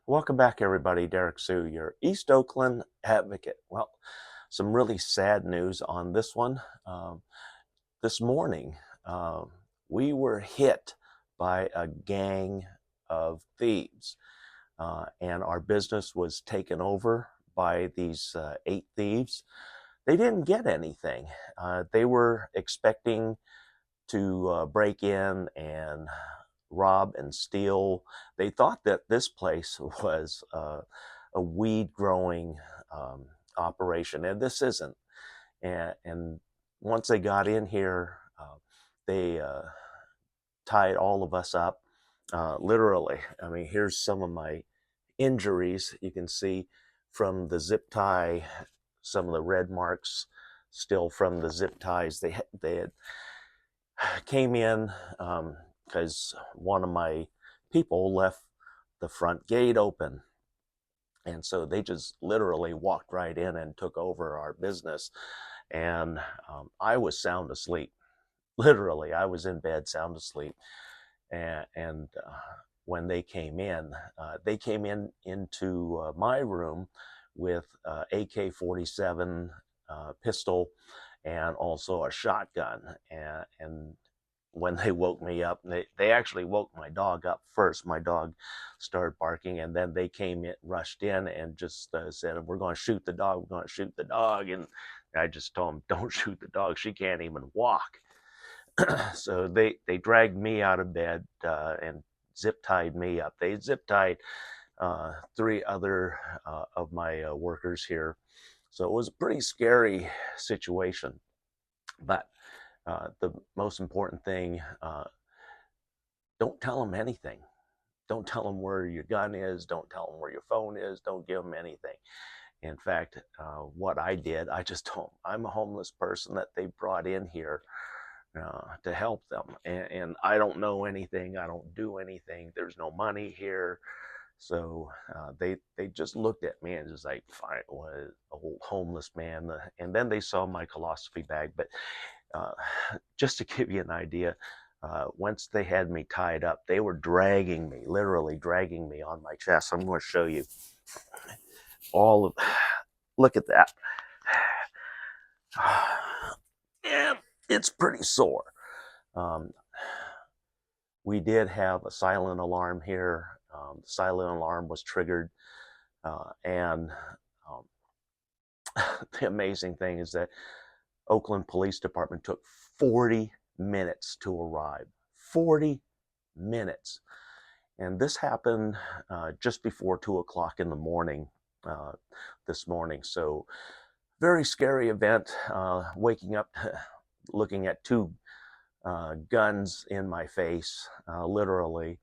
Welcome back, everybody. Derrick Sue, your East Oakland advocate. Well, some really sad news on this one. This morning, we were hit by a gang of thieves, and our business was taken over by these 8 thieves. They didn't get anything. They were expecting to break in and rob and steal. They thought that this place was a weed growing operation, and this isn't. And once they got in here, they tied all of us up, literally. I mean, here's some of my injuries. You can see from the zip tie, some of the red marks still from the zip ties. They had came in because one of my people left the front gate open. And so they just literally walked right in and took over our business. And I was sound asleep. Literally, I was in bed sound asleep. And when they came in into my room with AK-47 pistol and also a shotgun. And when they woke me up, they actually woke my dog up first. My dog started barking, and then they came in, rushed in, and just said, "We're going to shoot the dog. We're going to shoot the dog." And I just told them, "Don't shoot the dog. She can't even walk." So they dragged me out of bed and zip tied me up. They zip tied 3 other of my workers here. So it was a pretty scary situation. But the most important thing, don't tell them anything. Don't tell them where your gun is. Don't tell them where your phone is. Don't give them anything. In fact, what I did, I just told them, I'm a homeless person that they brought in here to help them. And I don't know anything. I don't do anything. There's no money here. So they just looked at me and just like, fine, what, old homeless man. And then they saw my philosophy bag. But just to give you an idea, once they had me tied up, they were dragging me, literally dragging me on my chest. I'm going to show you all of, look at that. Yeah, it's pretty sore. We did have a silent alarm here. The silent alarm was triggered. And the amazing thing is that Oakland Police Department took 40 minutes to arrive. 40 minutes. And this happened just before 2 o'clock in the morning this morning. So very scary event, waking up, looking at 2 guns in my face, literally.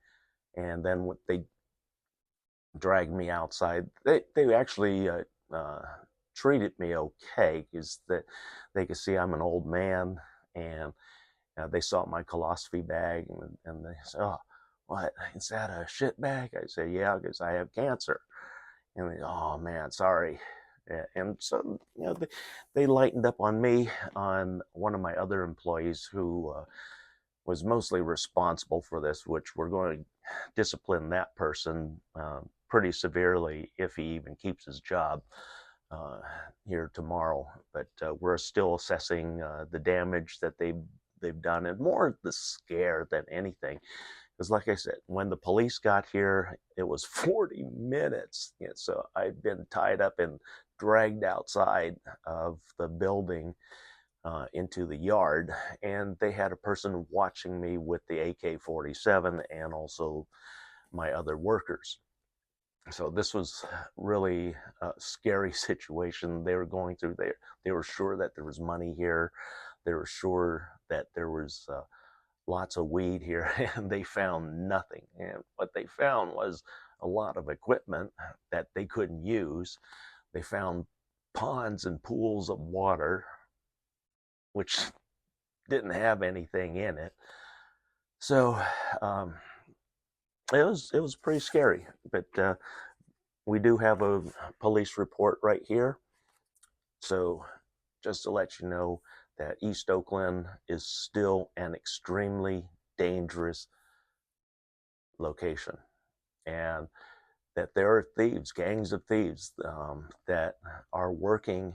And then they dragged me outside. They actually treated me okay, because they could see I'm an old man, and they saw my philosophy bag, and they said, "Oh, what, is that a shit bag?" I said, "Yeah, because I have cancer." And they, "Oh man, sorry." And so, they lightened up on me, on one of my other employees who was mostly responsible for this, which we're going to discipline that person pretty severely if he even keeps his job here tomorrow. But we're still assessing the damage that they've done, and more the scare than anything. Because like I said, when the police got here, it was 40 minutes. So I'd been tied up and dragged outside of the building into the yard, and they had a person watching me with the AK-47 and also my other workers. So this was really a scary situation they were going through. They were sure that there was money here. They were sure that there was lots of weed here, and they found nothing. And what they found was a lot of equipment that they couldn't use. They found ponds and pools of water, which didn't have anything in it. So it was pretty scary. But we do have a police report right here. So just to let you know that East Oakland is still an extremely dangerous location. And that there are thieves, gangs of thieves, that are working,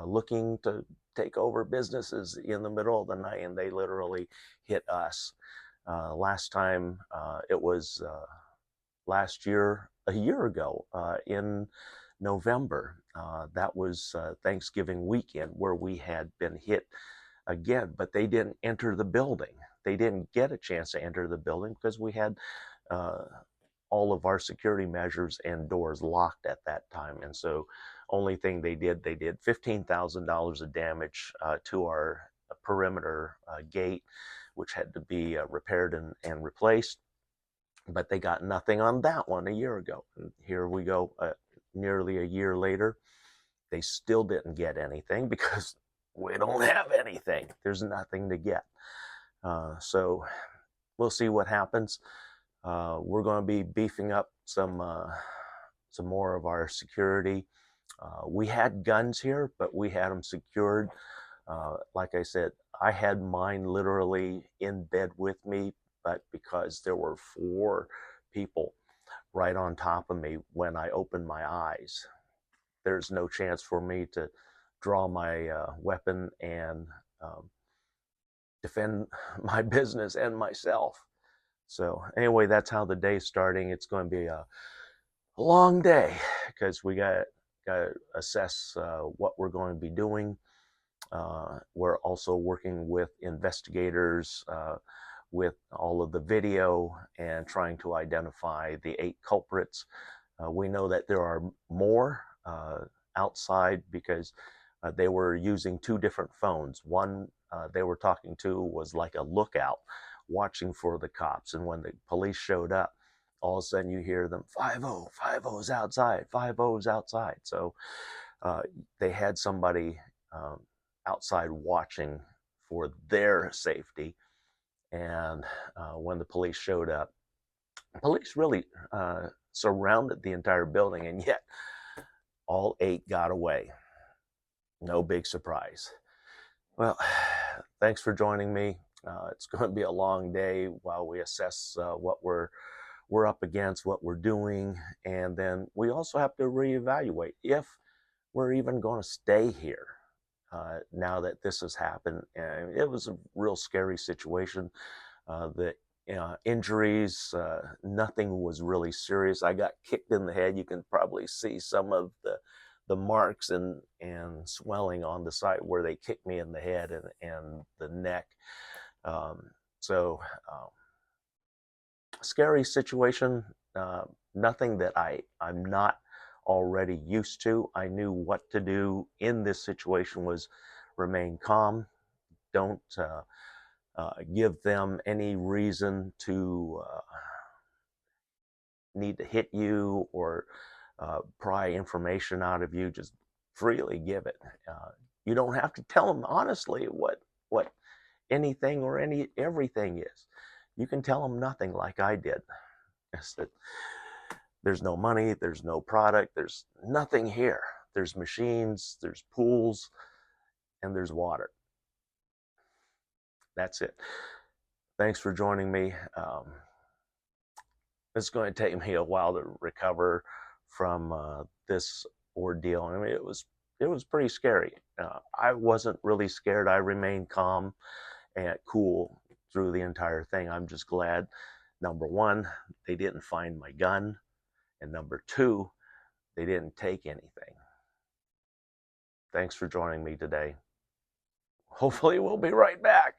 looking to take over businesses in the middle of the night, and they literally hit us. Last time, it was last year, a year ago, in November. That was Thanksgiving weekend, where we had been hit again, but they didn't enter the building. They didn't get a chance to enter the building because we had uh, all of our security measures and doors locked at that time. And so only thing they did $15,000 of damage to our perimeter gate, which had to be repaired and replaced. But they got nothing on that one a year ago. And here we go, nearly a year later, they still didn't get anything because we don't have anything. There's nothing to get. So we'll see what happens. We're going to be beefing up some more of our security. We had guns here, but we had them secured. Like I said, I had mine literally in bed with me, but because there were 4 people right on top of me when I opened my eyes, there's no chance for me to draw my weapon and defend my business and myself. So anyway, that's how the day's starting. It's going to be a long day because we got to assess what we're going to be doing. We're also working with investigators with all of the video and trying to identify the 8 culprits. We know that there are more outside because they were using 2 different phones. One they were talking to was like a lookout, watching for the cops. And when the police showed up, all of a sudden you hear them, 5-0, 5-0's outside, 5-0's outside. So they had somebody outside watching for their safety. And when the police showed up, police really surrounded the entire building, and yet all 8 got away. No big surprise. Well, thanks for joining me. It's going to be a long day while we assess what we're up against, what we're doing, and then we also have to reevaluate if we're even going to stay here now that this has happened. And it was a real scary situation. The injuries, nothing was really serious. I got kicked in the head. You can probably see some of the marks and swelling on the side where they kicked me in the head and the neck. So scary situation, nothing that I'm not already used to. I knew what to do in this situation was remain calm. Don't give them any reason to need to hit you or pry information out of you. Just freely give it. You don't have to tell them honestly what anything or everything is. You can tell them nothing, like I did. It's that there's no money, there's no product, there's nothing here. There's machines, there's pools, and there's water. That's it. Thanks for joining me. It's going to take me a while to recover from this ordeal. I mean, it was pretty scary. I wasn't really scared. I remained calm and cool through the entire thing. I'm just glad, number 1, they didn't find my gun, and number 2, they didn't take anything. Thanks for joining me today. Hopefully we'll be right back.